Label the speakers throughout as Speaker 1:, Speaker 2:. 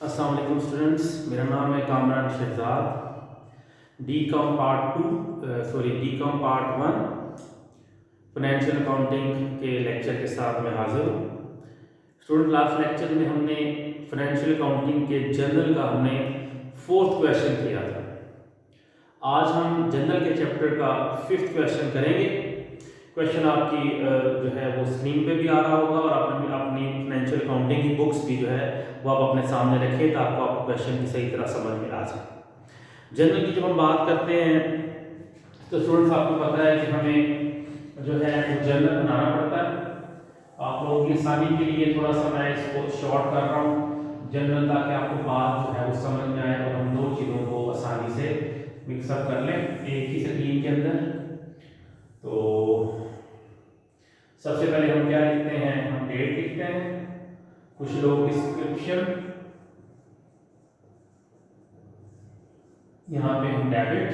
Speaker 1: अस्सलाम वालेकुम स्टूडेंट्स, मेरा नाम है Kamran Shahzad. D com part 1 financial accounting के लेक्चर के साथ मैं हाजिर हूँ। स्टूडेंट, लास्ट लेक्चर में हमने फाइनेंशियल अकाउंटिंग के जनरल का हमने 4th क्वेश्चन किया था। आज हम जनरल के चैप्टर का 5th क्वेश्चन करेंगे। क्वेश्चन आपकी जो है वो स्क्रीन पे भी आ रहा होगा और आपने अपनी फाइनेंशियल अकाउंटिंग की बुक्स भी जो है वो आप अपने सामने रखें ताकि आपको क्वेश्चन की सही तरह समझ में आ जाए। जनरल की जब हम बात करते हैं तो स्टूडेंट्स आपको पता है कि हमें जो है वो जनरल बनाना पड़ता है। आप लोगों की आसानी के लिए थोड़ा सा मैं इसको शॉर्ट कर रहा हूँ जनरल, ताकि आपको बात जो है वो समझ में आए और हम दो चीज़ों को आसानी से मिक्सअप कर लें एक ही स्क्रीन के अंदर। तो सबसे पहले हम क्या लिखते हैं, हम डेट लिखते हैं, कुछ लोग डिस्क्रिप्शन, यहाँ पे हम डेबिट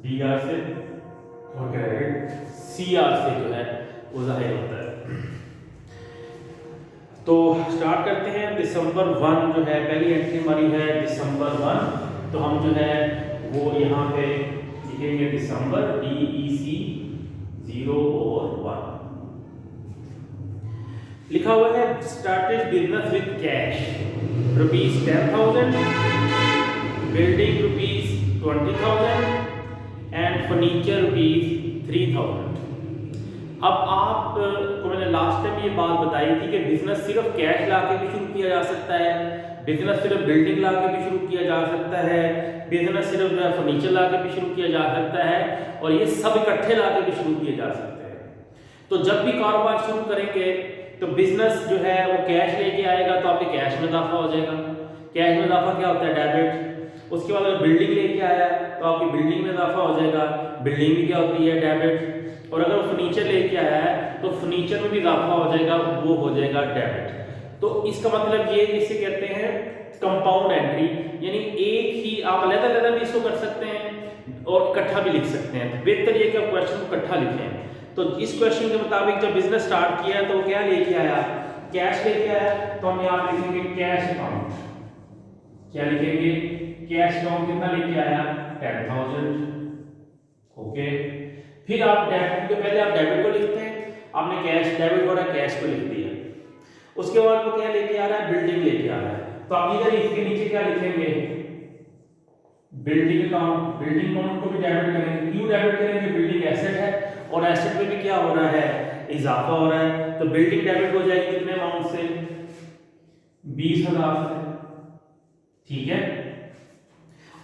Speaker 1: DR से और क्रेडिट CR से जो है वो जाहिर होता है। तो स्टार्ट करते हैं। दिसंबर 1 जो है पहली एंट्री हमारी है दिसंबर 1, तो हम जो है वो यहाँ पे लिखेंगे दिसंबर DEC 0 और 1 लिखा हुआ है। Started business with cash ₹10,000, building ₹20,000 and furniture ₹3,000। अब आप को मैंने लास्ट टाइम ये बात बताई थी कि बिजनेस सिर्फ कैश ला के भी शुरू किया जा सकता है, बिजनेस सिर्फ बिल्डिंग ला के भी शुरू किया जा सकता है, बिजनेस सिर्फ जो है फर्नीचर ला के भी शुरू किया जा सकता है और ये सब इकट्ठे ला के भी शुरू किए जा सकते हैं। तो जब भी कारोबार शुरू करेंगे तो बिजनेस जो है वो कैश लेके आएगा तो आपके कैश में इजाफा हो जाएगा। कैश में इजाफा क्या होता है, डेबिट। उसके बाद अगर बिल्डिंग लेके आया तो आपकी बिल्डिंग में इजाफा हो जाएगा, बिल्डिंग भी क्या होती है, डेबिट। और अगर फर्नीचर लेके आया है तो फर्नीचर में भी इजाफा हो जाएगा, वो हो जाएगा डेबिट। तो इसका मतलब ये इसे कहते हैं कंपाउंड एंट्री, यानी एक ही आप अलग-अलग भी इसको कर सकते हैं और इकट्ठा भी लिख सकते हैं। तो बेहतर ये कि आप क्वेश्चन को इकट्ठा लिखें। तो इस क्वेश्चन के मुताबिक जब बिजनेस स्टार्ट किया तो वो क्या लेके आया, कैश लेके आया, तो हम यहाँ लिखेंगे कैश अकाउंट। क्या लिखेंगे, कैश अकाउंट कितना लेके आया, 10,000। ओके, फिर आप डेबिट के पहले आप डेबिट को लिखते हैं, आपने कैश डेबिट हो रहा है, कैश को लिख दिया। उसके बाद वो क्या लेके आ रहा है, बिल्डिंग लेके आ रहा है, तो आप इधर इसके नीचे क्या लिखेंगे, बिल्डिंग अकाउंट। बिल्डिंग अकाउंट को भी डेबिट करेंगे। क्यों डेबिट करेंगे, बिल्डिंग एसेट है और एसेट में भी क्या हो रहा है, इजाफा हो रहा है। तो बिल्डिंग डेबिट हो जाएगी कितने अमाउंट से, 20,000 से। ठीक है,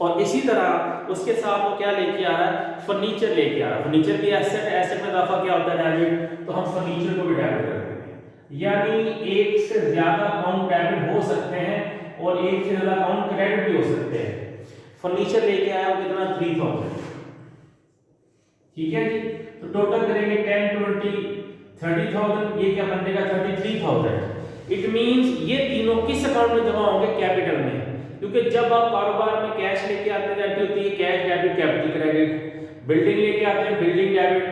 Speaker 1: और इसी तरह उसके साथ वो क्या लेके आ रहा है, फर्नीचर लेके आ रहा है। फर्नीचर भी एसेट है, एसेट में इजाफा क्या होता है, डेबिट। तो हम फर्नीचर को भी डेबिट कर देंगे। यानी एक से ज्यादा अकाउंट डेबिट हो सकते हैं और एक से ज्यादा अकाउंट क्रेडिट भी हो सकते हैं। फर्नीचर लेके आया वो कितना, 3,000। ठीक है जी, तो टोटल करेंगे 10, 20, 30,000। ये क्या बन जाएगा, 33,000। इट मींस ये तीनों किस अकाउंट में जमा होंगे, कैपिटल में। क्योंकि जब आप कारोबार में कैश लेके आते जाते होती है, cash debit capital credit. Building लेके आते हैं, बिल्डिंग डेबिट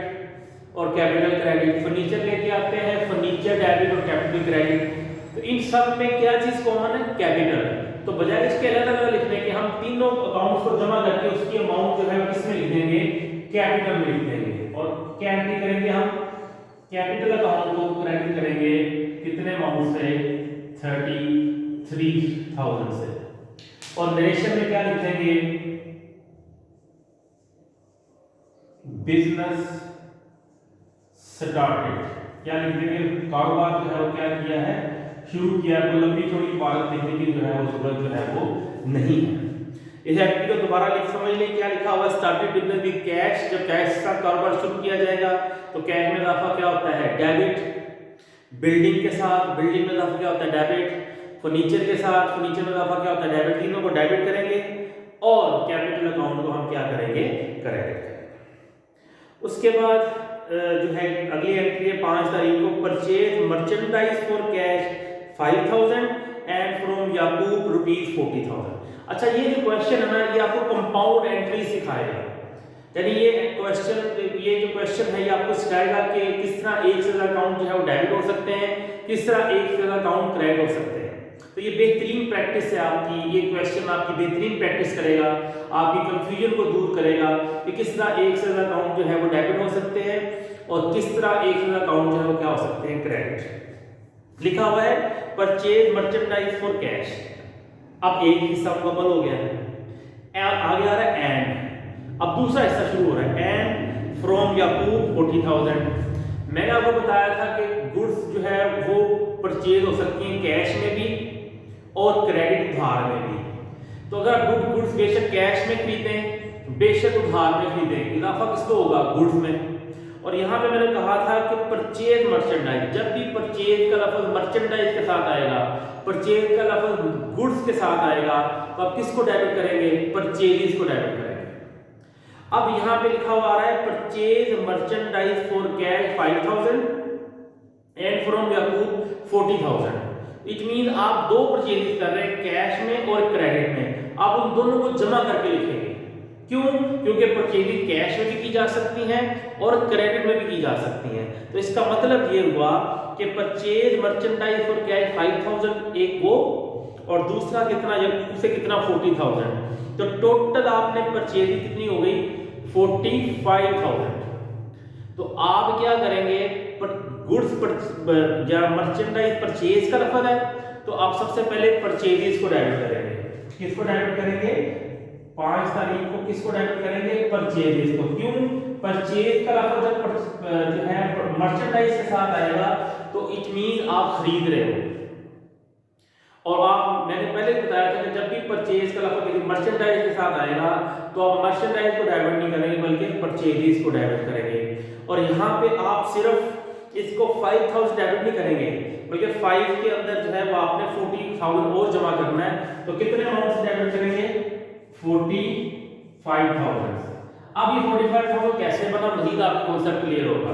Speaker 1: और कैपिटल क्रेडिट। फर्नीचर लेके आते हैं, फर्नीचर डेबिट और कैपिटल क्रेडिट। तो इन सब में क्या चीज कॉमन है, कैपिटल। तो बजाय इसके अलग अलग लिखने के हम तीनों अकाउंट्स को जमा करके उसकी अमाउंट जो है वो किसमें लिख देंगे, कैपिटल में लिख देंगे। और क्या एंट्री करेंगे हम, कैपिटल अकाउंट को क्रेडिट करेंगे कितने अमाउंट से, 33,000 से। और नरेशन में क्या लिखेंगे, बिजनेस स्टार्टेड। क्या लिखेंगे, कारोबार जो है वो क्या किया है, शुरू किया। तो लंबी चौड़ी इबारत लिखने की जो है वो जरूरत जो है वो नहीं है। इस एक्टिविटी को दोबारा लिख समझ लें। क्या लिखा हुआ है, स्टार्टेड बिजनेस विद कैश। जब कैश का कारोबार शुरू किया जाएगा तो कैश में इजाफा क्या होता है, डेबिट। बिल्डिंग के साथ बिल्डिंग में इजाफा क्या होता है, डेबिट। फर्नीचर के साथ फर्नीचर में इजाफा क्या होता है, डेबिट। तीनों को डेबिट करेंगे और कैपिटल अकाउंट को हम क्या करेंगे, क्रेडिट करेंगे। उसके बाद जो है अगली एंट्री है 5 तारीख को, purchase merchandise for cash 5,000 and from Yakub ₹40,000। अच्छा, ये जो क्वेश्चन है ना, ये आपको कंपाउंड एंट्री सिखाएगा। यानी ये जो क्वेश्चन है ये आपको सिखाएगा कि किस तरह एक से ज्यादा अकाउंट जो है वो डेबिट हो सकते हैं, किस तरह एक से ज्यादा अकाउंट क्रेडिट हो सकते हैं। तो ये बेहतरीन प्रैक्टिस है आपकी, ये क्वेश्चन आपकी बेहतरीन प्रैक्टिस करेगा, आपकी कंफ्यूजन को दूर करेगा कि किस तरह एक से ज़्यादा अकाउंट जो है वो डेबिट हो सकते हैं और किस तरह एक से ज़्यादा अकाउंट जो है वो क्या हो सकते हैं, क्रेडिट। लिखा हुआ है परचेज मर्चेंडाइज फॉर कैश। अब एक हिस्सा मुकम्मल हो गया है, आगे आ रहा है एंड। अब दूसरा हिस्सा शुरू हो रहा है, एंड फ्रॉम याकूब 40,000। मैंने आपको बताया था कि गुड्स जो है वो परचेज हो सकती हैं कैश में भी और क्रेडिट उधार में भी। तो अगर आप गुड्स बेशक कैश में खरीदें बेशक उधार में खरीदें, इजाफा किसको होगा, गुड्स में। और यहाँ पे मैंने कहा था कि परचेज मर्चेंडाइज, जब भी परचेज का लफ्ज मर्चेंडाइज के साथ आएगा, परचेज का लफ्ज गुड्स के साथ आएगा, तो आप किसको डेबिट करेंगे, परचेजेस को डेबिट करेंगे। अब यहाँ पे लिखा हुआ आ रहा है purchase merchandise for cash 5,000 and from Yakub 40,000। It mean आप दो परचेजेस कर रहे हैं, कैश में और क्रेडिट में। आप उन दोनों को जमा करके लिखेंगे। क्यों? क्योंकि परचेजिंग कैश में भी की जा सकती है और क्रेडिट में भी की जा सकती है। तो इसका मतलब ये हुआ कि परचेज मर्चेंडाइज फॉर कैश 5,000 एक वो, और दूसरा कितना, याकूब से कितना, 40,000। तो टोटल आपने परचेजिंग कितनी हो गई, 45,000। तो आप क्या करेंगे, गुड्स या मर्चेंडाइज परचेज का लफ्ज है, तो आप सबसे पहले परचेजेस को डेबिट करेंगे। किसको डेबिट करेंगे, 5 तारीख को किसको डेबिट करेंगे, परचेजेस को। क्यों? परचेज का लफ्ज जब जो है मर्चेंडाइज के साथ आएगा तो इट मीन आप खरीद रहे हो। और आप, मैंने पहले बताया था कि जब भी परचेज का लफ्ज मर्चेंडाइज के साथ आएगा तो आप मर्चेंडाइज को डेबिट नहीं करेंगे बल्कि परचेजेस को डेबिट करेंगे। और यहाँ पे आप सिर्फ इसको 5,000 डेबिट नहीं करेंगे बल्कि 5 के अंदर जो है वो आपने 40,000 और जमा करना है। तो कितने अमाउंट से डेबिट करेंगे, 45,000। अब ये 45,000 कैसे बना, मजीद आपको कॉन्सेप्ट क्लियर होगा।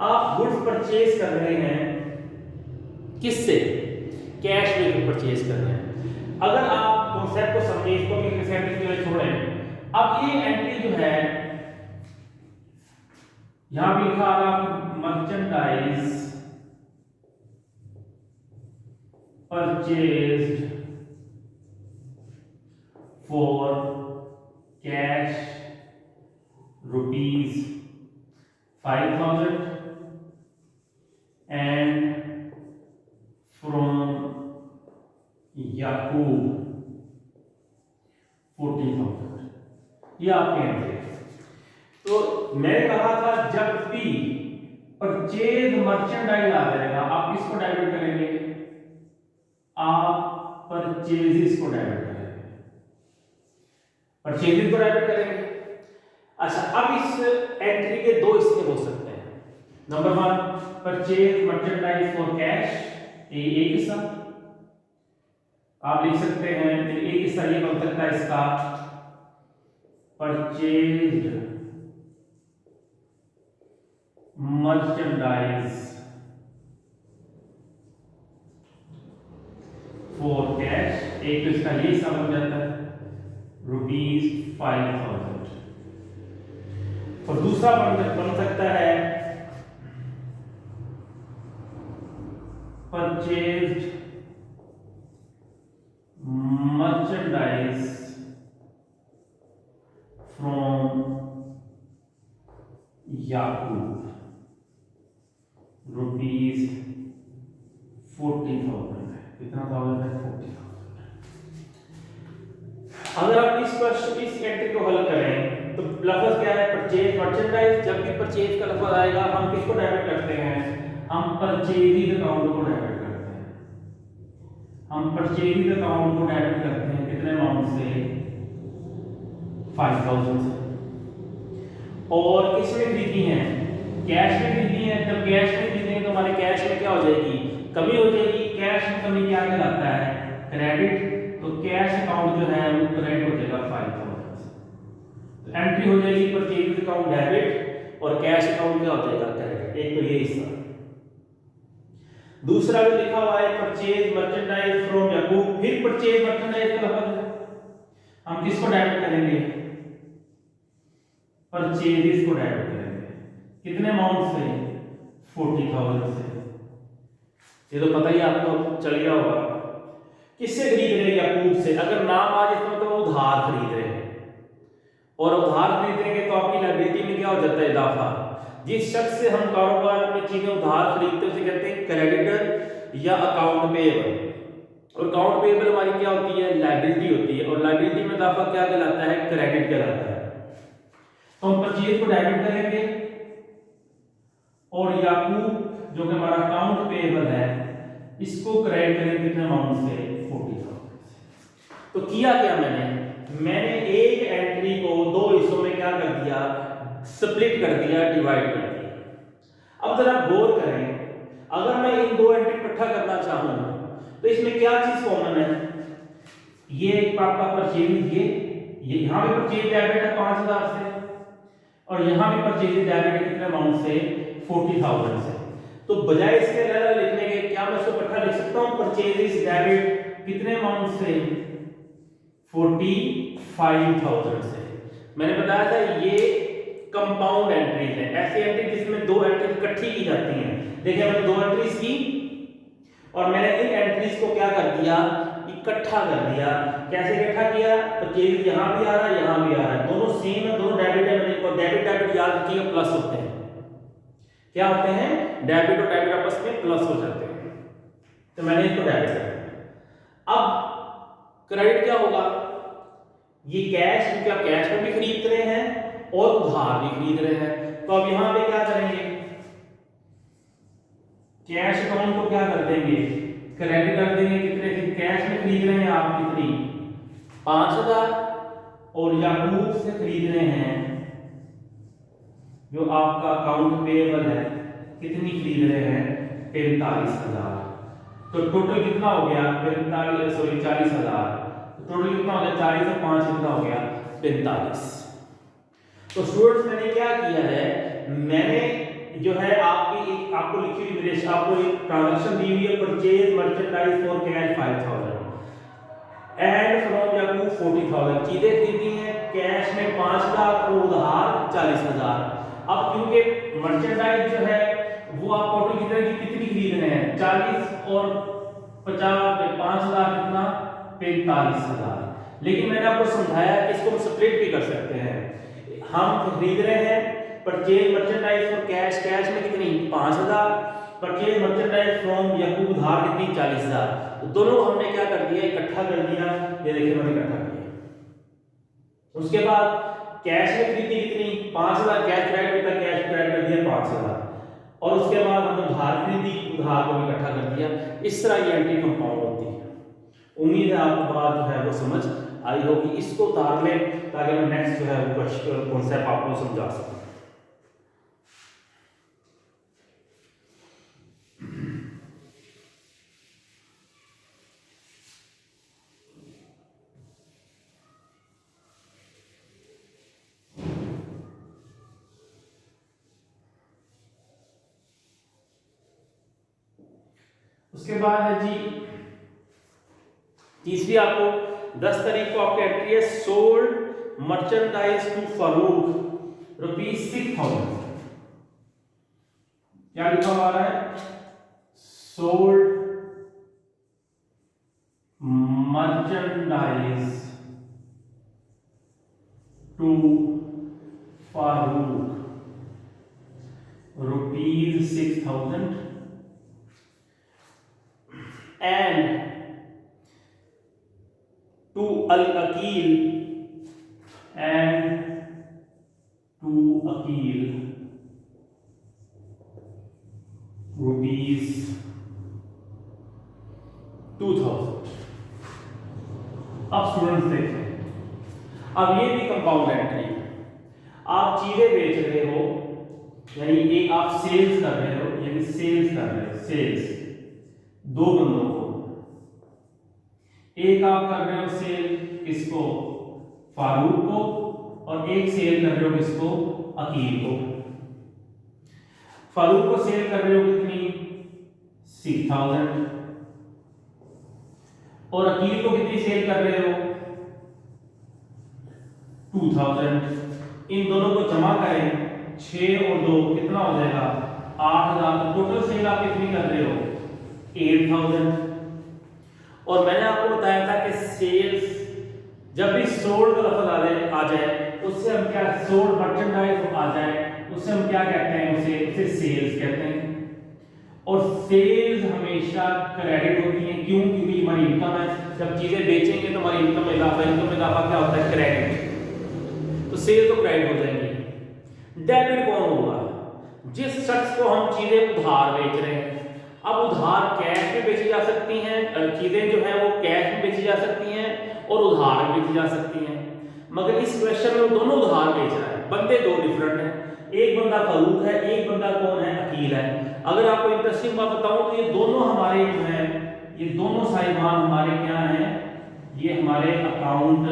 Speaker 1: आप गुड्स परचेज कर रहे हैं किससे, कैश में परचेज कर रहे हैं। अगर आप कॉन्सेप्ट को समझे, इसको भी कंसेप्ट के लिए छोड़ें। अब ये एंट्री जो है यहां पे लिखा आ रहा merchandise purchased for cash ₹5,000 and from Yakub 40,000। ये आपके एंट्री। तो मैंने कहा था जब भी परचेज मर्चेंडाइज आ जाएगा आप किसको डेबिट करेंगे, आप परचेजेस को डेबिट करेंगे, परचेजेस को डेबिट करेंगे। अच्छा, अब इस एंट्री के दो हिस्से हो सकते हैं। Number 1 purchase merchandise for cash, एक हिस्सा आप लिख सकते हैं। एक हिस्सा ये बन सकता है इसका परचेज मर्चेंडाइज फॉर कैश, एक तो इसका ये हिस्सा बन जाता है ₹5,000। और दूसरा बन सकता है परचेज्ड मर्चेंडाइज फ्रॉम याकूब ₹40,000। कितना थाउजेंड है, 40,000। अगर आप इस एंट्री को हल करें तो लफ्ज क्या है, परचेज मर्चेंडाइज। जब भी परचेज का लफ्ज आएगा हम किसको डेबिट करते हैं, हम परचेज अकाउंट को डेबिट करते हैं। हम परचेज अकाउंट को डेबिट करते हैं कितने अमाउंट से, 5,000 से। और किसमें खरीदी है, कैश में खरीदी है। जब कैश में खरीदेंगे तो हमारे कैश में क्या हो जाएगी, कमी हो जाएगी। कैश में कमी क्या कहलाता है, क्रेडिट। तो कैश अकाउंट जो है वो क्रेडिट हो जाएगा 5,000 से। तो एंट्री हो जाएगी परचेज अकाउंट डेबिट और कैश अकाउंट क्या हो जाएगा, क्रेडिट। एक तो ये हिस्सा। दूसरा भी लिखा हुआ है परचेज मर्चेंडाइज फ्रॉम याकूब, फिर परचेज मर्चेंडाइज का लफ्ज है, हम किसको डेबिट करेंगे, परचेजेस को डेबिट करेंगे। कितने अमाउंट से, 40,000 से। ये तो पता ही आपको चल गया होगा किससे खरीद रहे हैं? याकूब से। अगर नाम आ जाए तो मतलब उधार खरीद रहे हैं, और उधार खरीदेंगे तो आपकी लायबिलिटी में क्या हो जाता है? इजाफा। जिस शख्स से हम कारोबार में चीजें उधार खरीदते हैं उसे कहते हैं क्रेडिटर या अकाउंट पेएबल। और अकाउंट पेएबल हमारी क्या होती है? लायबिलिटी होती है, और लायबिलिटी में इजाफा क्या कहलाता है? क्रेडिट कहलाता है। तो हम परचेज को डेबिट करेंगे, और याकूब जो कि हमारा अकाउंट पेएबल है इसको क्रेडिट करेंगे कितने अमाउंट से? 40,000। तो किया क्या मैंने एक एंट्री को दो हिस्सों में क्या कर दिया? स्प्लिट कर दिया, डिवाइड कर दिया। अब जरा गौर करें, अगर मैं इन दो एंट्री इकट्ठा करना चाहूं तो इसमें क्या चीज कॉमन है? ये एक आपका परचेज, ये यहां भी परचेज डेबिट है 5,000 से, और यहां भी परचेज डेबिट है कितने अमाउंट से? 40,000 से। तो बजाय इसके अलग लिखने के क्या मैं इसको इकट्ठा लिख सकता हूं? परचेज डेबिट कितने अमाउंट से? 45,000 से। मैंने बताया था ये कंपाउंड एंट्री है, ऐसी एंट्री जिसमें दो एंट्री इकट्ठी की जाती हैं। देखिए मैंने दो एंट्रीज की और मैंने इन एंट्रीज को क्या कर दिया? इकट्ठा कर दिया। कैसे इकट्ठा किया? परचेज यहां भी आ रहा है, यहां भी आ रहा है, दोनों सेम है, दोनों डेबिट है। मैंने इनको डेबिट डेबिट याद रखिए, प्लस होते हैं। क्या होते हैं? डेबिट और डेबिट आपस में प्लस हो जाते हैं, तो मैंने इसको डेबिट कर दिया। अब क्रेडिट क्या होगा? ये कैश, क्योंकि आप कैश में भी खरीद रहे हैं और उधार भी खरीद रहे हैं, तो अब यहां पे क्या करेंगे? कैश अकाउंट को क्या कर देंगे? क्रेडिट कर देंगे। कितने कैश में खरीद रहे हैं आप? कितनी? 5,000। और याकूब से खरीद रहे हैं जो आपका अकाउंट पेएबल है, कितनी खरीद रहे हैं? 45,000। तो टोटल कितना हो गया? 40,000। तो टोटल कितना हो गया? 40 और 5 कितना हो गया? 45। तो स्टूडेंट्स मैंने क्या किया है? मैंने जो है आपको लिखी हुई विदेश, आपको एक ट्रांजैक्शन दी हुई है, purchase merchandise for cash 5,000 and from Yakub 40,000। चीजें खरीदी हैं कैश में 5,000 और उधार 40,000। अब क्योंकि मर्चेंडाइज जो है वो आप टोटल कितनी खरीद रहे हैं? 40 और 50 5,000 कितना? 45,000। लेकिन मैंने आपको समझाया कि इसको हम स्प्लिट भी कर सकते हैं। हम खरीद रहे हैं purchase merchandise for cash, cash में कितनी? 5,000। परचेज मर्चेंडाइज फ्रॉम याकूब उधार कितनी? 40,000। तो दोनों हमने क्या कर दिया? इकट्ठा कर दिया। ये देखिए मैंने इकट्ठा किया। उसके बाद कैश में खरीदी कितनी? 5,000। कैश क्रेडिट का कैश क्रेडिट कर दिया 5,000, और उसके बाद हमने उधार खरीदी, उधार को इकट्ठा कर दिया। इस तरह ये एंट्री कंपाउंड होती है। उम्मीद है आपको बात जो है वो समझ आई होगी। इसको उतार लें ताकि मैं नेक्स्ट जो है वो कॉन्सेप्ट आपको समझा सकूं। उसके बाद है जी तीसरी, आपको 10 तारीख को आपकी एंट्री है सोल्ड मर्चेंडाइज टू फारूक ₹6,000। क्या लिखा हुआ है? Sold merchandise to Farooq ₹6,000 and to Al-Aqil ₹2,000। अब स्टूडेंट्स देखें, अब ये भी कंपाउंड एंट्री है। आप चीजें बेच रहे हो, यानी एक आप सेल्स कर रहे हो, यानी सेल्स कर रहे हो, सेल्स दो बंदों को। एक आप कर रहे हो सेल किसको? फारूक को, और एक सेल कर रहे हो किसको? अकील को। फारूक को सेल कर रहे हो कितनी? 6,000, और अकील को कितनी सेल कर रहे हो? 2,000। इन दोनों को जमा करें, 6 और 2 कितना हो जाएगा? 8,000। टोटल सेल आप कितनी कर रहे हो? 8,000। और मैंने आपको बताया था कि सेल्स जब भी सोल्ड का लफ्ज आ जाए उससे हम क्या, सोल्ड मर्चेंडाइज आ जाए उससे हम क्या कहते हैं, उसे सेल्स कहते हैं। और सेल्स हमेशा क्रेडिट होती है, क्यों? क्योंकि हमारी इनकम है, जब चीजें बेचेंगे तो हमारी इनकम में इजाफा क्या होता है, क्रेडिट। तो सेल तो क्रेडिट हो जाएंगी। डेबिट कौन होगा? जिस शख्स को हम चीजें उधार बेच रहे हैं। अब उधार कैश में बेची जा सकती हैं, चीजें जो है वो कैश में बेची जा सकती हैं और उधार में बेची जा सकती हैं, मगर इस क्वेश्चन में वो दोनों उधार बेच रहा है। बंदे दो डिफरेंट हैं, एक बंदा फारूक है, एक बंदा कौन है, अकील है। अगर आपको इंटरेस्टिंग बात बताऊं तो ये दोनों हमारे जो है, ये दोनों साहिबान हमारे क्या हैं, ये हमारे अकाउंट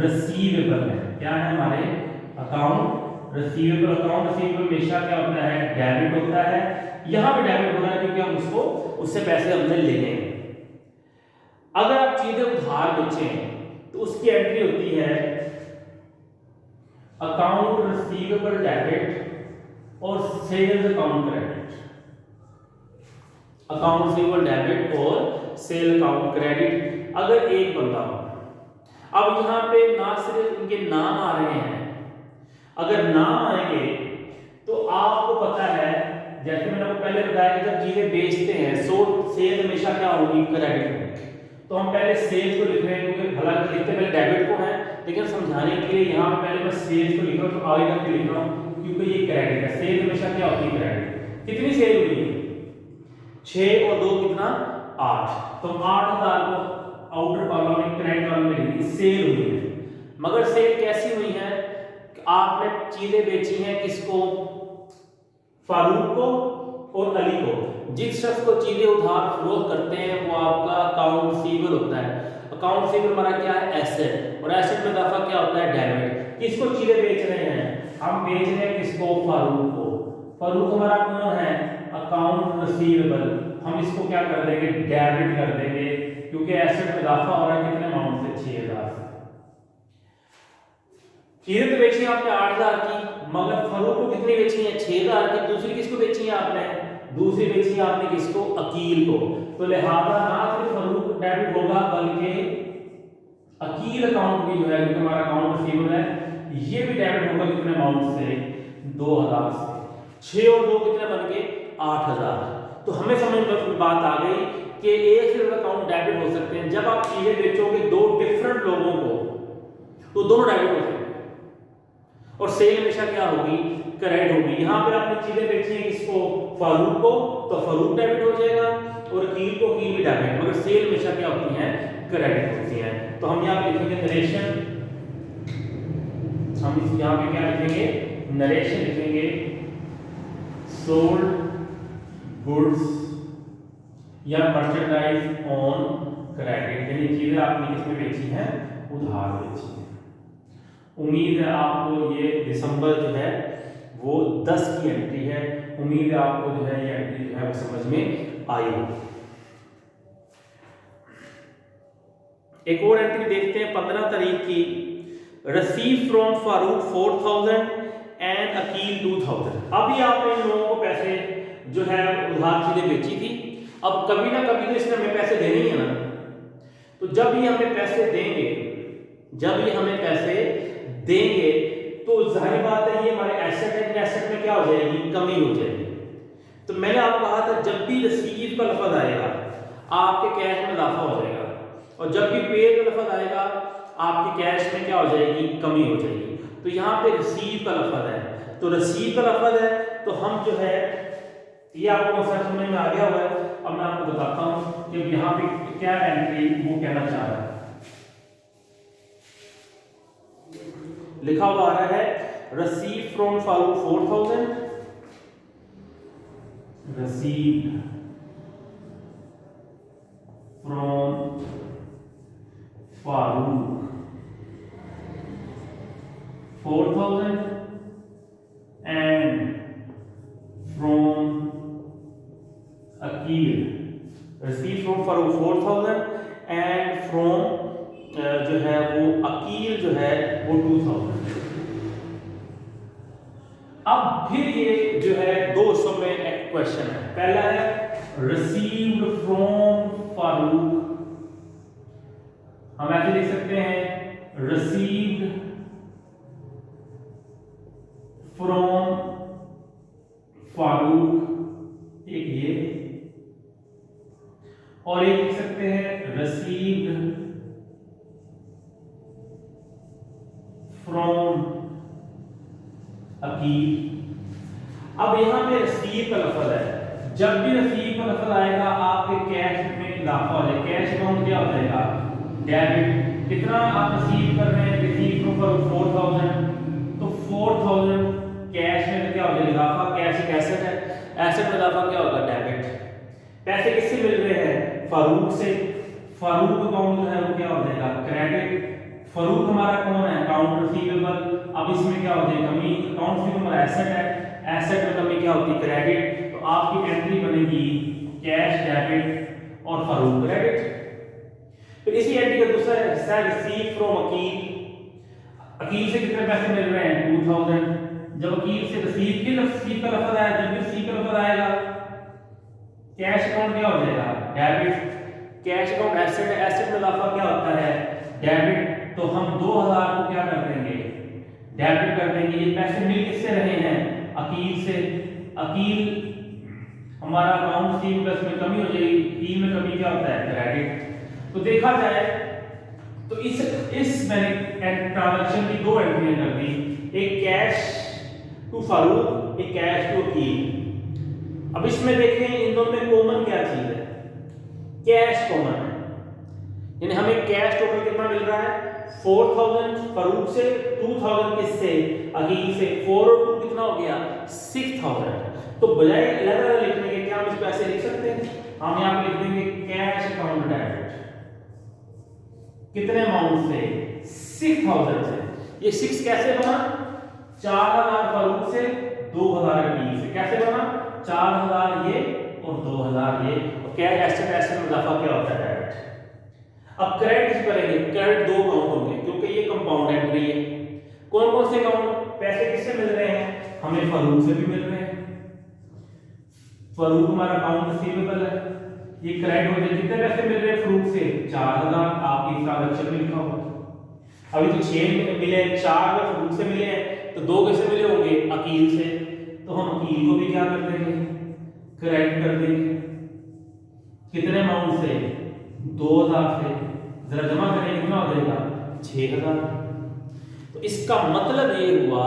Speaker 1: रिसीवेबल है। क्या है हमारे अकाउंट रिसीवेबल। अकाउंट रिसीवेबल हमेशा क्या होता है, डेबिट होता है। यहां पे डेबिट हो रहा है क्योंकि हम उससे पैसे हमने लेने हैं। अगर आप चीजें उधार बेचें तो उसकी एंट्री होती है अकाउंट रिसीवेबल डेबिट और sales account credit. Account receivable debit और सेल अकाउंट क्रेडिट। अगर एक बंदा हो, अब यहां पे ना सिर्फ इनके नाम आ रहे हैं, अगर नाम आएंगे तो आपको पता है, जैसे मैंने आपको पहले बताया कि जब चीजें बेचते हैं सेल हमेशा क्या होगी, क्रेडिट होगी। तो हम पहले सेल्स को लिख रहे हैं क्योंकि हालांकि लिखते पहले डेबिट को है, लेकिन समझाने के लिए यहाँ पहले मैं सेल्स को लिख रहा हूँ, तो आगे करके लिख रहा हूँ क्योंकि ये क्रेडिट है। सेल हमेशा क्या होती है, क्रेडिट। कितनी सेल हुई है, 6 और 2 कितना, 8। तो 8000 को आउटर कॉलम में, क्रेडिट कॉलम में लिखी सेल हुई है। मगर सेल कैसी हुई है, आपने चीजें बेची हैं किसको, फारूक को और अली को। जिस शख्स को चीजें उधार फरोख्त करते हैं वो आपका अकाउंट रिसीवेबल होता है। अकाउंट रिसीवेबल हमारा क्या है, एसेट, और एसेट में इजाफा क्या होता है, डेबिट। किसको चीजें बेच रहे हैं, हम बेच रहे हैं किसको, फारूक को। फारूक हमारा कौन है, अकाउंट रिसीवेबल। हम इसको क्या कर देंगे, डेबिट कर देंगे, क्योंकि एसेट में इजाफा हो रहा है कितने अमाउंट से, 6000 से। चीजें तो बेची आपने 8000 की, मगर फारूक को कितनी बेची है, 6000 की। दूसरी किसको बेची है आपने, दूसरी बेची है आपने किसको, अकील को। तो लिहाजा ना सिर्फ फारूक डेबिट होगा बल्कि अकील अकाउंट भी जो है, क्योंकि हमारा अकाउंट रिसीवेबल है, ये भी डेबिट होगा कितने अमाउंट से, 2000 से। 6 और 2 कितने बन गए, 8000। तो हमें समझ में बात आ गई कि एक सिर्फ अकाउंट डेबिट हो सकते हैं। जब आप चीजें बेचोगे दो डिफरेंट लोगों को तो दोनों डेबिट हो सकते हैं, और सेल हमेशा क्या होगी, क्रेडिट होगी। यहां पे आपने चीजें बेची हैं किसको, फारूक को, तो फारूक डेबिट हो जाएगा, और अकील को अकील भी डेबिट। मगर सेल हमेशा क्या होती है, क्रेडिट होती है। तो हम यहां पे लिखेंगे नरेशन, हम इस यहां पे क्या लिखेंगे, नरेशन लिखेंगे, सोल्ड गुड्स या मर्चेंडाइज ऑन क्रेडिट, यानी चीजें आपने किसमें बेची हैं, उधार बेची हैं। उम्मीद है आपको ये दिसंबर जो है वो 10 की एंट्री है, उम्मीद है आपको जो है ये एंट्री जो है वो समझ में आई होगी। एक और एंट्री देखते हैं 15 तारीख की, receive from Farooq 4000 and Aqeel 2000। अभी आपने इन लोगों को पैसे जो है उधार चीजें बेची थी, अब कभी ना कभी तो इसने हमें पैसे देने ही है ना। तो जब ये हमें पैसे देंगे, जब ये हमें पैसे देंगे तो जाहिर बात है ये हमारे एसेट है, एसेट में क्या हो जाएगी, कमी हो जाएगी। तो मैंने आपको कहा था जब भी रिसीव का लफ्ज आएगा आपके कैश में इजाफा हो जाएगा, और जब भी पे का लफ्ज आएगा आपके कैश में क्या हो जाएगी, कमी हो जाएगी। तो यहाँ पे रिसीव का लफ्ज है, तो रिसीव का लफ्ज है तो हम जो है ये आपको मसला समझ में आ गया हुआ है। अब मैं आपको बताता हूँ कि यहाँ पे क्या एंट्री वो कहना चाह रहा है। लिखा हुआ आ रहा है receive from Farooq 4000, receive from Farooq 4000 and from Aqeel, receive from Farooq 4000 and from जो है वो अकील जो है वो 2000। अब फिर ये जो है दो हिस्सों में एक क्वेश्चन है। पहला है रिसीव्ड फ्रॉम फारूक, हम ऐसे लिख सकते हैं रिसीव्ड फ्रॉम फारूक, एक ये, और एक लिख सकते हैं रिसीव्ड फ्रॉम अकील। अब यहां पे रिसीव का लफ्ज है, जब भी रिसीव का लफ्ज आएगा आपके कैश में इजाफा हो जाएगा, कैश अमाउंट क्या हो जाएगा, डेबिट। कितना आप रिसीव कर रहे हैं, रिसीव फॉर 4000, तो 4000 कैश में क्या हो जाएगा इजाफा, कैश एक एसेट है, एसेट में इजाफा क्या होगा, डेबिट। पैसे किससे मिल रहे हैं, फारूक से, फारूक अकाउंट जो है वो क्या हो जाएगा, क्रेडिट। फारूक हमारा कौन है, अकाउंट रिसीवेबल। अब इसमें क्या हो जाएगा, कमी, अकाउंट रिसीवेबल हमारा एसेट है, एसेट में कमी क्या होती है, क्रेडिट। तो आपकी एंट्री बनेगी कैश डेबिट और फारूक क्रेडिट। फिर इसी एंट्री का दूसरा हिस्सा है रिसीव फ्रॉम अकील। अकील से कितने पैसे मिल रहे हैं, 2000। जब अकील से रिसीव का लफ्ज आया, जब भी रिसीव का लफ्ज आएगा कैश अकाउंट क्या हो जाएगा, डेबिट। कैश अकाउंट एसेट है, एसेट में इजाफा क्या होता है, डेबिट। तो हम 2000 को क्या कर देंगे, डेबिट कर देंगे। ये पैसे मिल किससे रहे हैं, अकील से। अकील हमारा अकाउंट रिसीवेबल्स में कमी हो जाएगी, अकील में कमी क्या होता है, क्रेडिट। तो देखा जाए तो इस मैंने ट्रांजैक्शन की दो एंट्रियां कर दी, एक कैश टू फारूक, एक कैश टू अकील। अब इसमें देखें इन दोनों में कॉमन क्या चीज है, कैश कॉमन है, यानी हमें कैश टोटल कितना मिल रहा है, 4000 फारूक से, 2000 किससे, अकील से। 4 और 2 कितना हो गया, 6000। तो बजाय अलग अलग लिखने के क्या हम इस पैसे लिख सकते हैं, हम यहाँ पे लिख देंगे कैश अकाउंट डेबिट, कितने अमाउंट से, 6000 से। ये 6 कैसे बना, 4000 फारूक से, 2000 अकील से। कैसे बना, 4000 ये और 2000 ये, और कैश एसेट, एसेट में इजाफा क्या होता है, डेबिट। अब क्रेडिट किस करेंगे, क्रेडिट दो काउंट होंगे क्योंकि ये कंपाउंड एंट्री है। कौन कौन से काउंट, पैसे किससे मिल रहे हैं, हमें फारूक से भी मिल रहे हैं, फारूक हमारा अकाउंट रिसीवेबल है, ये क्रेडिट हो जाए। कितने पैसे मिल रहे हैं फारूक से, 4000, आपकी ट्रांजैक्शन में लिखा होगा। अभी तो 6 मिले, 4 अगर फारूक से मिले हैं तो 2 किससे मिले होंगे, अकील से। तो हम अकील को भी क्या कर देंगे, क्रेडिट कर देंगे। कितने अमाउंट से, 2000 से। जरा जमा करें कितना हो जाएगा, 6000। तो इसका मतलब ये हुआ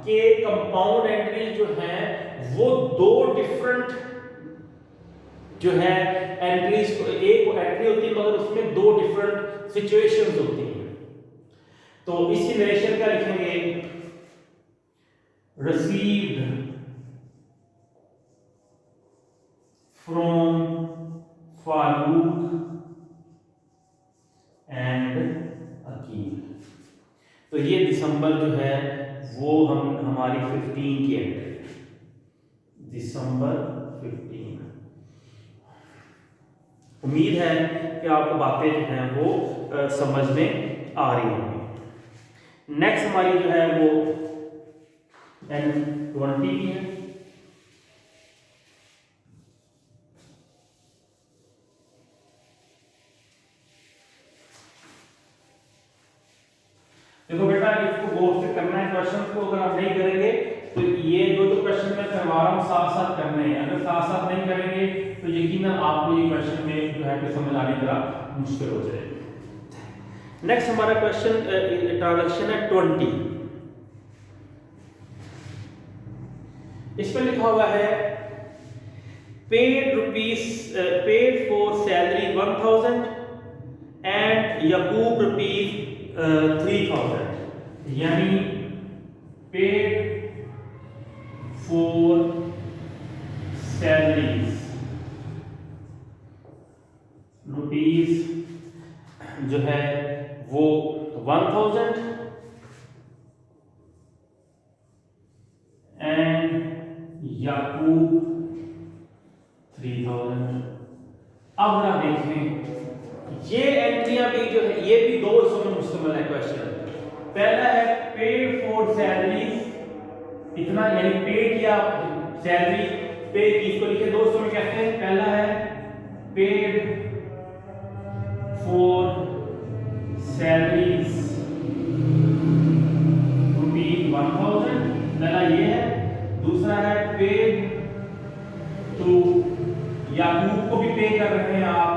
Speaker 1: कि कंपाउंड एंट्री जो है वो दो डिफरेंट जो है एंट्रीज, एक एंट्री होती है मगर उसमें दो डिफरेंट सिचुएशंस होती हैं। तो इसी नरेशन क्या लिखेंगे, received from Farooq and Aqeel. तो ये दिसंबर जो है वो हमारी 15 की एंट्री, दिसंबर 15। उम्मीद है कि आपको बातें जो हैं वो समझ में आ रही होंगी। नेक्स्ट हमारी जो है वो N20 की है। देखो बेटा इसको गौर से करना है, क्वेश्चन को अगर आप नहीं करेंगे तो ये जो क्वेश्चन मैं करवा रहा हूँ साथ साथ करने हैं। अगर साथ साथ नहीं करेंगे तो यकीनन आपको ये क्वेश्चन में जो है कि समझ आने जरा मुश्किल हो जाएगी। नेक्स्ट हमारा क्वेश्चन ट्रांजैक्शन है 20। इसमें लिखा हुआ है पेड फॉर सैलरी 1000 एंड यकूब ₹3000, यानी पेड फॉर सैलरीज रुपीज जो है वो 1000 एंड याकूब 3000। अब जरा देखें ये एंट्रियां भी जो है ये भी दो हिस्सों में मुश्तमिल है क्वेश्चन। पहला है पेड फॉर सैलरीज, इतना यानी पे किया सैलरी, पे की, इसको लिखे दो हिस्सों में कैसे हैं। पहला है पेड याकूब को भी पे कर रहे हैं आप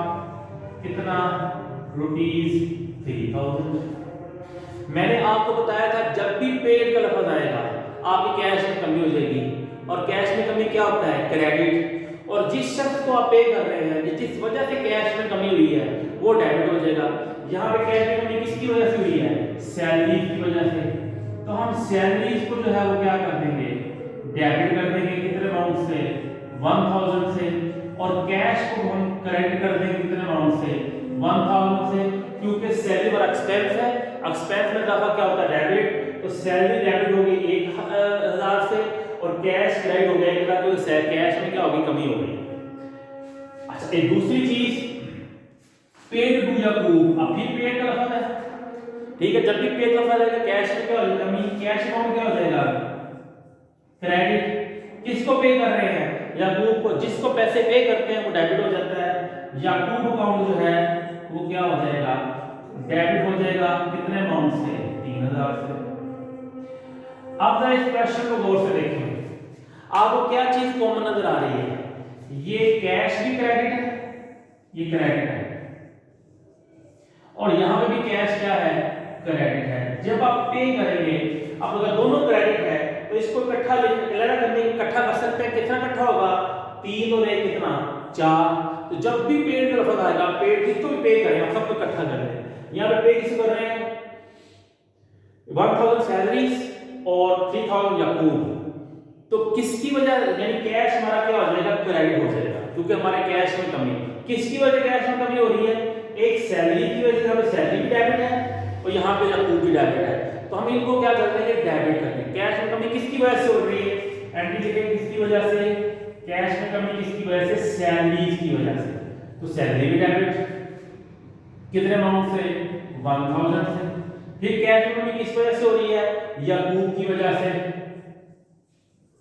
Speaker 1: कितना, ₹3000। मैंने आपको बताया था जब भी पेड का लफ्ज आएगा आपकी कैश में कमी हो जाएगी, और कैश में कमी क्या होता है, क्रेडिट। और जिस शख्स को आप पे कर रहे हैं, जिस वजह से कैश में कमी हुई है, वो डेबिट हो जाएगा। यहाँ पे कैश में कमी किसकी वजह से हुई है, सैलरी की वजह से। तो हम सैलरीज को जो है वो क्या कर देंगे, डेबिट कर देंगे, कितने अमाउंट से, 1000 से। और कैश को हम क्रेडिट कर देंगे कितने अमाउंट से, 1000 से, क्योंकि सैलरी पर एक्सपेंस है, एक्सपेंस में इजाफा क्या होता है, डेबिट। तो सैलरी डेबिट होगी 1000 से, और कैश क्रेडिट हो गया 1 लाख, तो कैश में क्या होगी, कमी हो गई। अच्छा, एक दूसरी चीज, पेड टू याकूब, अब भी पेड का लफ्ज है, ठीक है। जब भी पेड का लफ्ज आएगा कैश में क्या हो जाएगा, कमी, कैश अमाउंट क्या हो जाएगा, क्रेडिट। किसको पे कर रहे हैं, याकूब को। जिसको पैसे पे करते हैं वो डेबिट हो जाता है। याकूब अकाउंट जो है वो क्या हो जाएगा, डेबिट हो जाएगा, कितने अमाउंट से, 3000 से। अब जरा इस प्रश्न को गौर से देखें, आपको क्या चीज कॉमन नजर आ रही है, ये कैश भी क्रेडिट है, ये क्रेडिट है, और यहां पे भी कैश क्या है, क्रेडिट है। जब आप पे करेंगे, अब अगर दोनों क्रेडिट है तो इसको इकट्ठा इकट्ठा कर सकते हैं, कितना इकट्ठा होगा, 3 और 1 कितना, 4। तो जब भी पेड का लफ्ज आएगा, पेड जिसको भी पे करें हम सबको इकट्ठा कर रहे हैं। यहां पे पे किसको कर रहे हैं, 1000 सैलरीज और 3000 याकूब। तो किसकी वजह, यानी कैश हमारा क्या हो जाएगा, क्रेडिट हो जाएगा, क्योंकि हमारे कैश में कमी। किसकी वजह कैश में कमी हो रही है, एक सैलरी की वजह से, हमें सैलरी भी डेबिट है और यहाँ पे याकूब भी डेबिट है। तो हम इनको क्या करते हैं, डेबिट करते हैं। कैश में कमी किसकी वजह से हो रही है, एंट्री लिखेंगे किसकी वजह से, कैश में कमी किसकी वजह से, सैलरीज की वजह से। तो सैलरी भी डेबिट, कितने अमाउंट से, 1000 से। फिर कैश में कमी किस वजह से हो रही है, याकूब की वजह से।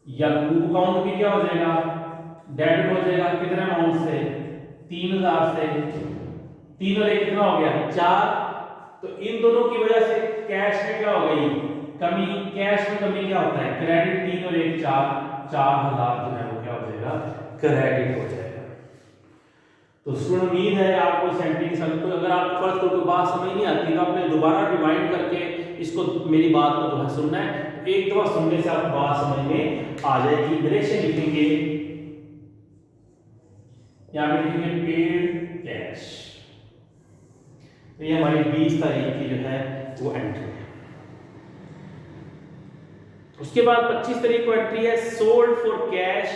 Speaker 1: याकूब अकाउंट भी क्या हो जाएगा, डेबिट हो जाएगा, कितने अमाउंट से, 3000 से। 3 और 1 कितना हो गया, 4। तो इन दोनों की वजह से कैश में क्या हो गई, कमी। कैश में कमी क्या होता है, क्रेडिट। 3 और 1 4, 4000 जो है वो क्या हो जाएगा, क्रेडिट हो जाएगा। तो स्टूडेंट, उम्मीद है आपको सेंटिंग समझ, तो अगर आपको फर्स्ट कोई बात समझ नहीं आती तो आपने दोबारा रिवाइंड करके इसको, मेरी बात को जो है सुनना है। एक दफा सुनने से आपको बात समझ में आ जाएगी। डायरेक्शन लिखेंगे, यहां पे लिखेंगे पेड कैश। तो ये हमारी 20 तारीख की जो है वो एंट्री है। उसके बाद 25 तारीख को एंट्री है, सोल्ड फॉर कैश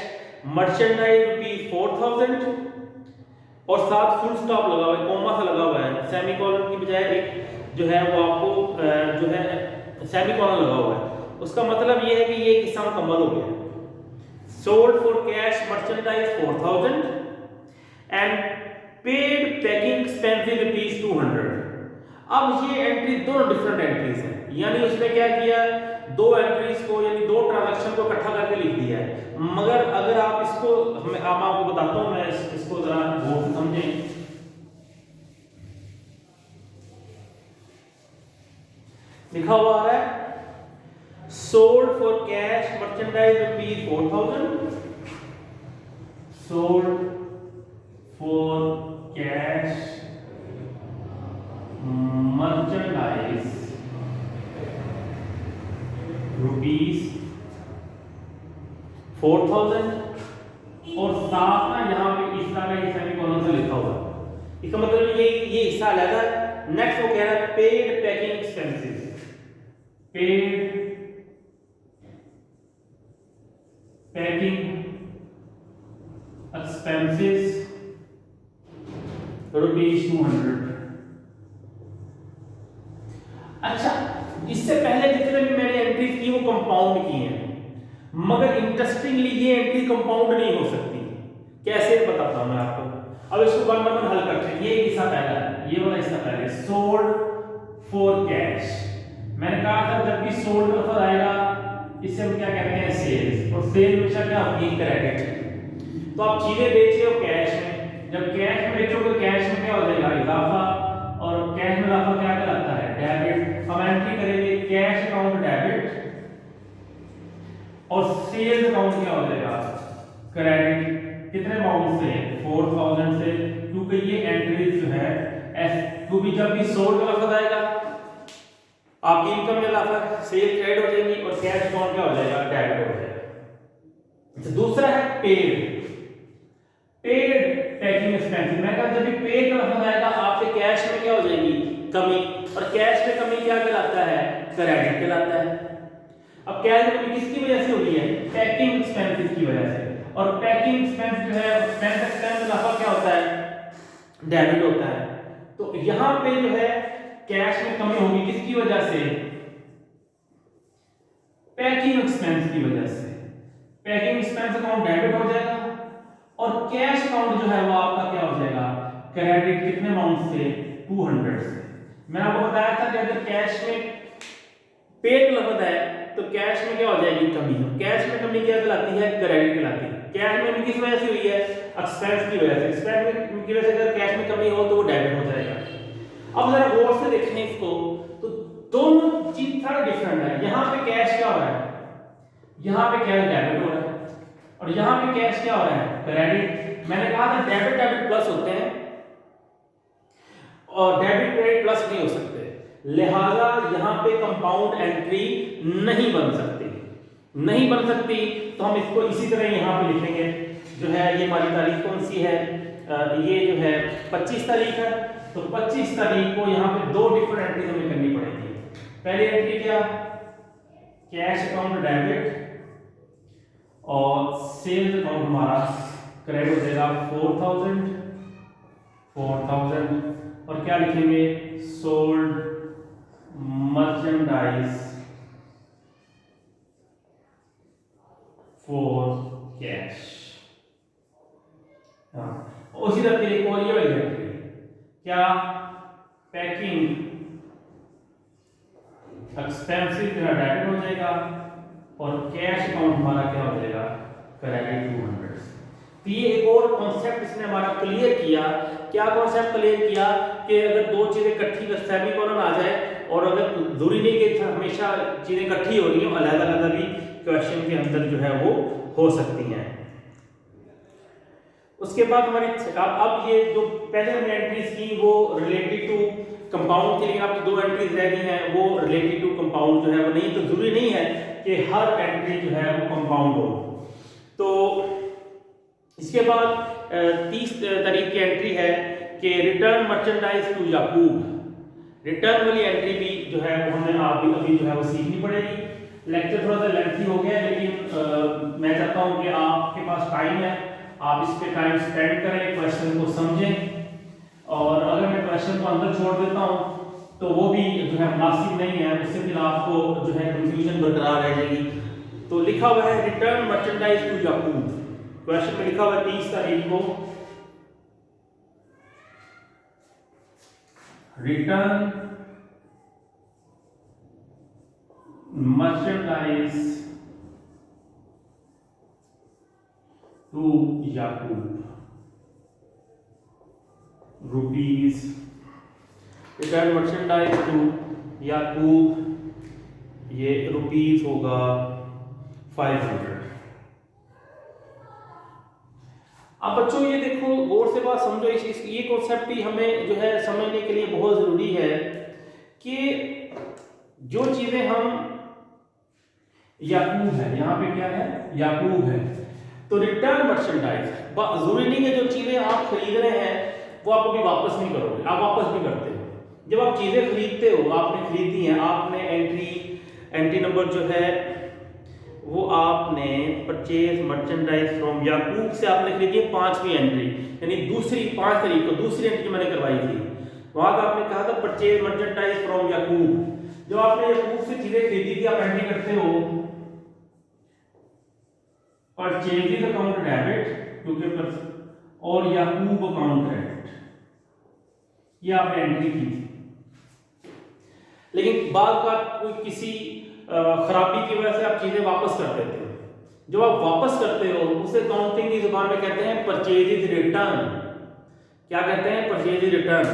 Speaker 1: मर्चेंडाइज ₹4000, और साथ फुल स्टॉप लगा हुआ है, कोमा सा लगा हुआ है, सेमीकोलन की बजाय एक जो है वो आपको जो है सेमीकोलन लगा हुआ है। उसका मतलब ये है कि ये हिस्सा मुकम्मल हो गया। Sold for cash merchandise 4000 and paid packing expenses ₹200। अब ये एंट्री दोनों डिफरेंट एंट्रीज हैं, यानी उसने क्या किया, 2 एंट्रीज को, यानी 2 ट्रांजैक्शन को इकट्ठा करके लिख दिया है। मगर अगर आप इसको, मैं आपको बताता हूं, मैं इसको जरा गौर से समझें। लिखा हुआ है sold for cash merchandise ₹4000, sold for cash merchandise ₹4000, और साथ ना यहाँ पे इस तरह का सेमीकोलन से लिखा हुआ है। इसका मतलब ये हिस्सा अलग है। नेक्स्ट वो कह रहा है paid packing expenses, paid packing expenses ₹200। अच्छा, इससे पहले जितने भी मैंने एंट्रीज की वो कंपाउंड की हैं, मगर इंटरेस्टिंगली ये एंट्री कंपाउंड नहीं हो सकती। कैसे बताता हूं मैं आपको। अब इसको वन बाय वन हल करते हैं। ये हिस्सा पहला है, ये वाला हिस्सा पहले, सोल्ड फॉर कैश। मैंने कहा था जब भी सोल्ड ऑफर आएगा इससे हम क्या कहते हैं, सेल्स, और सेल हमेशा क्या होती है, क्रेडिट। तो आप चीजें बेच रहे हो कैश में, जब कैश में बेचोगे कैश में क्या हो जाएगा, इजाफा, और कैश में इजाफा क्या कहलाता है, डेबिट। हम एंट्री करेंगे कैश अकाउंट डेबिट, और सेल्स अकाउंट क्या हो जाएगा, क्रेडिट। कितने अमाउंट से, 4000 पे ये एंट्रीज जो है एस, क्योंकि जब भी सोल्ड का लफ्ज आएगा आपकी इनकम में इजाफा, सेल क्रेडिट हो जाएगी और कैश अकाउंट क्या हो जाएगा, डेबिट हो जाएगा। दूसरा है पेड। पेड पैकिंग एक्सपेंसेस, मैं कहा जब भी पेड का लफ्ज आएगा आपके कैश में क्या हो जाएगी, कमी, और कैश में कमी क्या कहलाता है, क्रेडिट कहलाता है। अब कैश में कमी किसकी वजह से हो रही है, पैकिंग एक्सपेंसेस की वजह से, और पैकिंग एक्सपेंस जो है एक्सपेंस एक्सपेंस इजाफा क्या होता है, डेबिट होता है। तो यहां पे जो है कैश में कमी होगी किसकी वजह से, पैकिंग एक्सपेंस की वजह से। पैकिंग एक्सपेंस अकाउंट डेबिट हो जाएगा और कैश अकाउंट जो है वो आपका क्या हो जाएगा, क्रेडिट कितने अमाउंट से, 200 से। मैं आपको बताया था कि अगर कैश में पेड लफ्ज है तो कैश में क्या हो जाएगी, कमी। कैश में कमी क्या कहलाती है, क्रेडिट कहलाती है। कैश में कमी किस वजह से हुई है, एक्सपेंस की वजह से। एक्सपेंस की वजह से अगर कैश में कमी हो तो वो डेबिट हो जाएगा। अब जरा गौर से देखें इसको, तो दोनों चीज थोड़ा डिफरेंट है। यहाँ पे कैश क्या हो रहा है, यहाँ पे कैश डेबिट हो रहा है, और यहाँ पे कैश क्या हो रहा है, क्रेडिट। मैंने कहा था डेबिट डेबिट प्लस होते हैं और डेबिट क्रेडिट प्लस नहीं हो सकते, लिहाजा यहाँ पे कंपाउंड एंट्री नहीं बन सकती। नहीं बन सकती तो हम इसको इसी तरह यहाँ पे लिखेंगे। जो है ये हमारी तारीख कौन सी है, ये जो है 25 तारीख है, तो 25 तारीख को यहाँ पे दो डिफरेंट एंट्रीज हमें करनी पड़ेगी। पहली एंट्री क्या, कैश अकाउंट डेबिट और सेल्स अकाउंट हमारा क्रेडिट हो जाएगा 4000 और क्या लिखेंगे, सोल्ड मर्चेंडाइज फॉर कैश। उसी तरह के लिए कोई वाली एंट्री क्या, पैकिंग एक्सपेंसिव जो है डेबिट हो जाएगा और कैश अकाउंट हमारा क्या हो जाएगा, क्रेडिट 200। तो ये एक और कॉन्सेप्ट इसने हमारा क्लियर किया। क्या कॉन्सेप्ट क्लियर किया कि अगर दो चीजें इकट्ठी का सेमीकोलन आ जाए, और अगर जरूरी नहीं कि हमेशा चीजें इकट्ठी हो रही हो, अलग अलग भी क्वेश्चन के अंदर जो है वो हो सकती हैं। उसके बाद हमारी अब ये जो पहले हमने एंट्रीज की वो रिलेटेड टू कंपाउंड के लिए, आपकी दो एंट्रीज रह गई हैं वो रिलेटेड टू कंपाउंड जो है वो नहीं, तो जरूरी नहीं है कि हर एंट्री जो है वो कंपाउंड हो। तो इसके बाद 30 तारीख की एंट्री है कि return merchandise to Yakub. Return वाली एंट्री भी जो है वो हमें अभी जो है वो सीखनी पड़ेगी। लेक्चर थोड़ा सा लेंथी हो गया, लेकिन मैं चाहता हूं कि आपके पास टाइम है, आप इस पे टाइम स्पेंड करें, क्वेश्चन को समझें। और अगर मैं क्वेश्चन को अंदर छोड़ देता हूं तो वो भी जो है मुनासिब नहीं है, उससे फिर आपको जो है कंफ्यूजन बरकरार रह जाएगी। तो लिखा हुआ है return merchandise to Yakub, question में लिखा हुआ है 30 तारीख को, return merchandise to Yakub rupees, return merchandise to Yakub, ये रुपीज होगा 500। अब बच्चों ये देखो गौर से बात समझो, ये कॉन्सेप्ट भी हमें जो है समझने के लिए बहुत जरूरी है कि जो चीजें हम, याकूब है, यहाँ पे क्या है, याकूब है, तो रिटर्न मर्चेंडाइज, जरूरी नहीं है जो चीजें आप खरीद रहे हैं वो आप अभी वापस नहीं करोगे, आप वापस भी करते हो। जब आप चीजें खरीदते हो, आपने खरीदी हैं, आपने एंट्री नंबर जो है वो आपने परचेज मर्चेंडाइज फ्रॉम याकूब से आपने खरीदी है 5वीं एंट्री, यानी दूसरी 5 तारीख को दूसरी एंट्री मैंने करवाई थी। वहां का आपने कहा था परचेज मर्चेंडाइज फ्रॉम याकूब। जब आपने याकूब से चीजें खरीदी थी, आप एंट्री करते हो परचेजेज अकाउंट डेबिट क्योंकि और याकूब अकाउंट क्रेडिट, ये आपने एंट्री की थी। लेकिन बाद का कोई किसी खराबी की वजह से आप चीजें वापस कर देते हो। जब आप वापस करते हो उसे अकाउंटिंग की जुबान में कहते हैं परचेजेज रिटर्न। क्या कहते हैं, परचेज रिटर्न।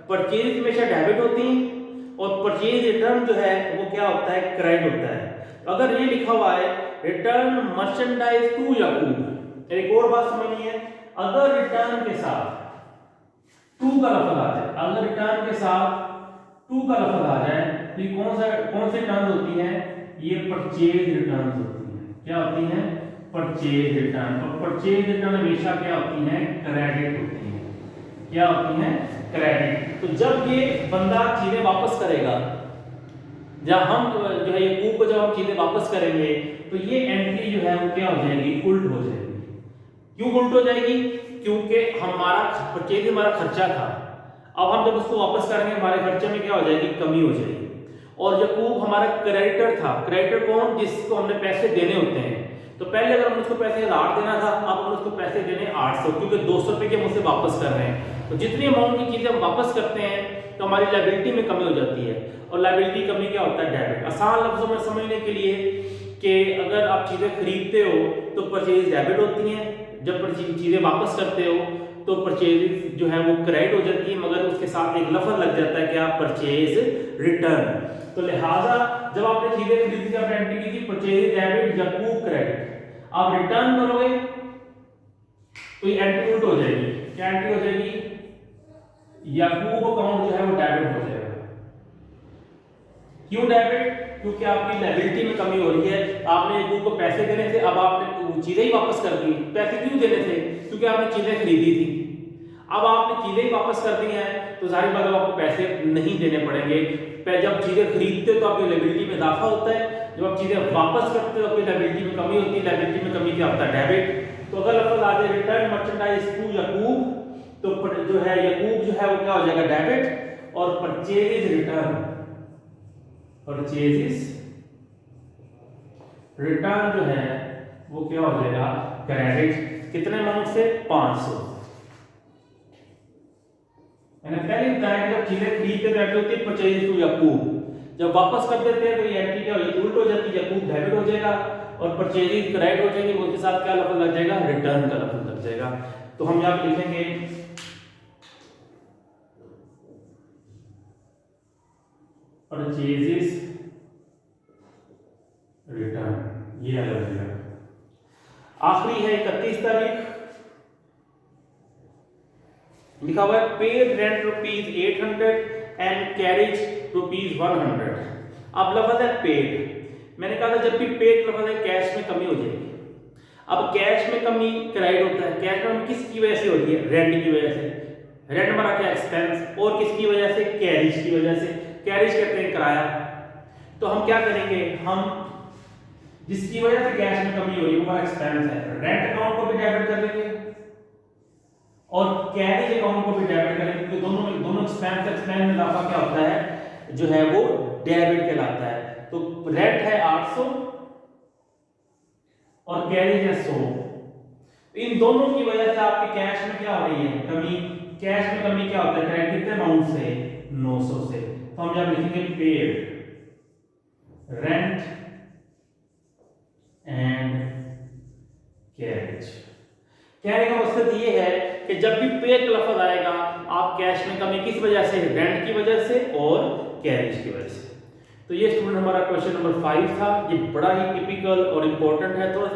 Speaker 1: परचेज हमेशा डेबिट होती हैं और परचेज रिटर्न जो है वो क्या होता है, क्रेडिट होता है। अगर ये लिखा हुआ है रिटर्न मर्चेंडाइज टू याकूब, एक और बात समझनी है, अगर रिटर्न के साथ टू का लफ्ज आ जाए, अगर रिटर्न के साथ टू का लफ्ज आ जाए तो ये कौन सी टर्म्स होती है, ये परचेज रिटर्न होती है। क्या होती है, परचेज रिटर्न। और परचेज रिटर्न हमेशा क्या होती है, क्रेडिट होती है। क्या होती है, क्रेडिट। तो जब ये बंदा चीजें वापस करेगा, जब हम जो है ये को जब हम चीजें वापस करेंगे तो ये एंट्री जो है वो क्या हो जाएगी, उल्ट हो जाएगी। क्यों उल्ट हो जाएगी, क्योंकि हमारा परचेज हमारा खर्चा था, अब हम जब उसको वापस करेंगे हमारे खर्चे में क्या हो जाएगी, कमी हो जाएगी। और यकूब हमारा क्रेडिटर था, क्रेडिटर कौन, जिसको हमने पैसे देने होते हैं। तो पहले अगर हम उसको पैसे 1000 देना था, अब हम उसको पैसे देने 800, क्योंकि 200 रुपए के हम उसे वापस कर रहे हैं। तो जितनी अमाउंट की चीजें हम वापस करते हैं तो हमारी लायबिलिटी में कमी हो जाती है। और लायबिलिटी कमी क्या होता है, डेबिट। आसान लफ्जों में समझने के लिए कि अगर आप चीजें खरीदते हो तो परचेज डेबिट होती हैं, जब चीजें वापस करते हो तो परचेज जो है वो क्रेडिट हो जाती है, मगर उसके साथ एक लफ्ज लग जाता है क्या, परचेज रिटर्न। तो लिहाजा जब आपने चीजें खरीदी थी, आपने एंट्री की थी परचेज डेबिट यकूब क्रेडिट, आप रिटर्न करोगे तो ये एंट्री उल्ट हो जाएगी। क्या एंट्री हो जाएगी, यकूब अकाउंट जो है वो डेबिट हो जाएगा। क्यों डेबिट, क्योंकि आपकी लायबिलिटी में कमी हो रही है। आपने यकूब को पैसे देने थे, अब आपने चीजें ही वापस कर दी। पैसे क्यों देने थे, क्योंकि आपने चीजें खरीदी थी। अब आपने चीजें ही वापस कर दी हैं तो जाहिर बात है आपको पैसे नहीं देने पड़ेंगे। जब चीजें खरीदते हो तो आपकी लायबिलिटी में इजाफा होता है, जब आप चीजें वापस करते हो आपकी लायबिलिटी में कमी होती है। लायबिलिटी में कमी क्या होता है, डेबिट। तो अगर लफ्ज आ जाए रिटर्न मर्चेंडाइज टू यकूब, तो जो है यकूब जो है वो क्या हो जाएगा, डेबिट। और परचेज रिटर्न, परचेज रिटर्न जो है वो क्या हो जाएगा, क्रेडिट। कितने अमाउंट से, 500। मैंने पहले बताया कि जब चीजें खरीदते तो एंट्री होती है परचेज टू यकूब, जब वापस कर देते हैं तो ये एंट्री क्या हो जाएगी, उल्ट हो जाती है, यकूब डेबिट हो जाएगा और परचेज क्रेडिट हो जाएगी। उसके साथ क्या लफ्ज लग जाएगा, रिटर्न का लफ्ज लग जाएगा। तो हम यहां पे लिखेंगे परचेजेस रिटर्न, ये अलग है। आखिरी है 31 तारीख, लिखा हुआ है पेड रेंट ₹800 एंड कैरेज ₹100। अब लफ्ज है पेड, मैंने कहा था जब भी पेड लफ्ज है कैश में कमी हो जाएगी। अब कैश में कमी क्रेडिट होता है, कैश में कमी किसकी वजह से होती है, रेंट की वजह से। रेंट हमारा क्या, एक्सपेंस। और किसकी वजह से, कैरेज की वजह से। कैरेज कहते हैं किराया। तो हम क्या करेंगे, हम जिसकी वजह से कैश में कमी हो रही है वो हमारा एक्सपेंस है, रेंट अकाउंट को भी डेबिट कर लेंगे और कैरेज अकाउंट को भी डेबिट करेंगे, क्योंकि दोनों एक्सपेंस में इजाफा क्या होता है, जो है वो डेबिट कहलाता है। तो रेंट है 800 और कैरेज है 100। इन दोनों की वजह से आपके कैश में क्या हो रही है, कमी। कैश में कमी क्या होता है, कितने अमाउंट से, 900 से। तो हम जब लिखेंगे पेड रेंट एंड कैरेज। कहने का मकसद ये है कि जब भी पेड का लफ्ज आएगा आप कैश में कमी किस वजह से, रेंट की वजह से और कैरेज की वजह से। तो ये स्टूडेंट हमारा क्वेश्चन नंबर 5 था। ये बड़ा ही टिपिकल और इम्पोर्टेंट है, थोड़ा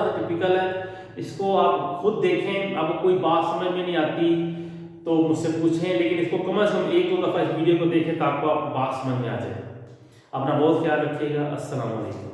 Speaker 1: सा टिपिकल है। इसको आप खुद देखें, आपको कोई बात समझ में नहीं आती तो मुझसे पूछें, लेकिन इसको कम से कम 1-2 दफ़ा इस वीडियो को देखें तो आपको बात समझ में आ जाए। अपना बहुत ख्याल रखिएगा। अस्सलाम वालेकुम।